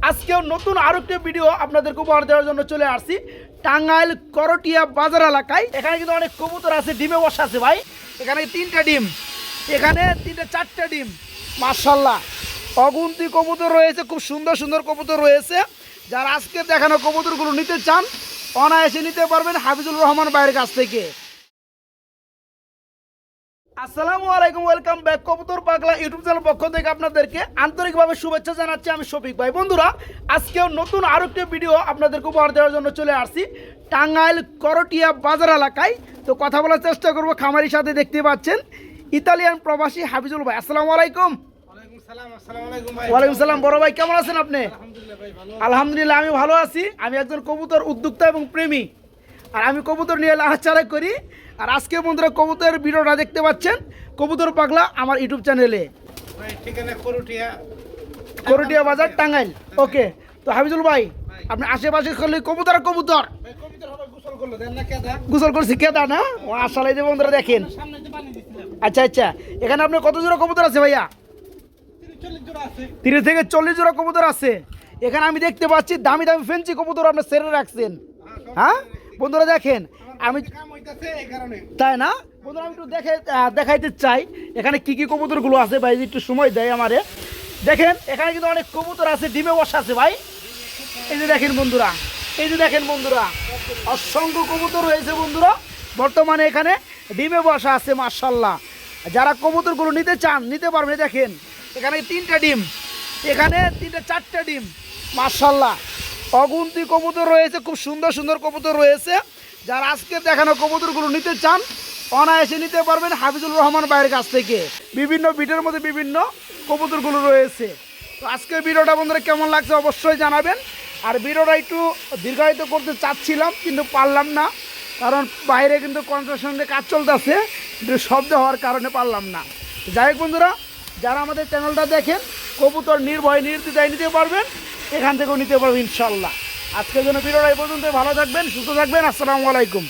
আজকেও নতুন আরেকটি ভিডিও আপনাদেরকে উপহার দেওয়ার জন্য চলে আসছি টাঙ্গাইল করটিয়া বাজার এলাকায়। এখানে কিন্তু অনেক কবুতর আছে, ডিমে বসা আছে ভাই। এখানে 3টা ডিম, এখানে 4টা ডিম, মাশাআল্লাহ অগুন্তি কবুতর রয়েছে, খুব সুন্দর সুন্দর কবুতর রয়েছে। যারা আজকে দেখানো কবুতরগুলো নিতে চান অনায়াসে নিতে পারবেন হাফিজুর রহমান ভাইয়ের কাছ থেকে। আসসালামু আলাইকুম, ওয়েলকাম ব্যাক কবুতর পাগলা ইউটিউব চ্যানেল পক্ষ থেকে আপনাদেরকে আন্তরিকভাবে শুভেচ্ছা জানাচ্ছি। আমি শফিক ভাই। বন্ধুরা, আজকেও নতুন আরেকটি ভিডিও আপনাদেরকে উপহার দেওয়ার জন্য চলে আসছি টাঙ্গাইল করটিয়া বাজার এলাকায়। তো কথা বলার চেষ্টা করবো খামারির সাথে। দেখতে পাচ্ছেন ইতালিয়ান প্রবাসী হাফিজুল ভাই। আসসালামু আলাইকুম। ওয়ালাইকুম সালাম। বড় ভাই কেমন আছেন আপনি? আলহামদুলিল্লাহ আমি ভালো আছি। আমি একজন কবুতর উদ্যোক্তা এবং প্রেমী, আর আমি কবুতর নিয়ে লাহাচারা করি। আর আজকে বন্ধুরা কবুতরের ভিডিওটা দেখতে পাচ্ছেন কবুতর পাগলা আমার ইউটিউব চ্যানেলে, করটিয়া বাজার টাঙ্গাইল। ওকে, তো হাফিজুল ভাই আপনি আশেপাশে করলে কবুতর আর কবুতর গোসল করছি কেদা না? ও আসলে যে বন্ধুরা দেখেন। আচ্ছা আচ্ছা, এখানে আপনার কত জোড়া কবুতর আছে ভাইয়া? 30 থেকে 40 জোড়া কবুতর আছে। এখানে আমি দেখতে পাচ্ছি দামি দামি ফেন্সি কবুতর আপনার সেরে রাখছেন। হ্যাঁ বন্ধুরা দেখেন, আমি তাই না বন্ধুরা আমি একটু দেখাইতে চাই এখানে কি কি কবুতরগুলো আছে ভাই। একটু সময় দেয় আমারে। দেখেন এখানে কিন্তু অনেক কবুতর আছে, ডিমে বসা আছে ভাই। এই যে দেখেন বন্ধুরা, এই যে দেখেন বন্ধুরা, অসংখ্য কবুতর রয়েছে বন্ধুরা বর্তমানে এখানে ডিমে বসা আছে। মাশাআল্লাহ, যারা কবুতরগুলো নিতে চান নিতে পারবেন। দেখেন এখানে 3টা ডিম, এখানে 4টা ডিম, মাশাআল্লাহ অগুন্তি কবুতর রয়েছে, খুব সুন্দর সুন্দর কবুতর রয়েছে। যারা আজকে দেখানো কবুতরগুলো নিতে চান অনায়াসে নিতে পারবেন হাফিজুর রহমান ভাইয়ের কাছ থেকে। বিভিন্ন ভিডিওর মধ্যে বিভিন্ন কবুতরগুলো রয়েছে। তো আজকের ভিডিওটা বন্ধুরা কেমন লাগছে অবশ্যই জানাবেন। আর ভিডিওটা একটু দীর্ঘায়িত করতে চাচ্ছিলাম কিন্তু পারলাম না, কারণ বাইরে কিন্তু কনস্ট্রাকশনের কাজ চলতেছে, একটু শব্দ হওয়ার কারণে পারলাম না। যাই হোক বন্ধুরা, যারা আমাদের চ্যানেলটা দেখেন কবুতর নির্ভয় নির্দ্বিধায় নিতে পারবেন, এখান থেকেও নিতে পারবেন ইনশাল্লাহ। আজকের জন্য ভিডিওটা এই পর্যন্ত। ভালো থাকবেন, সুস্থ থাকবেন। আসসালামু আলাইকুম।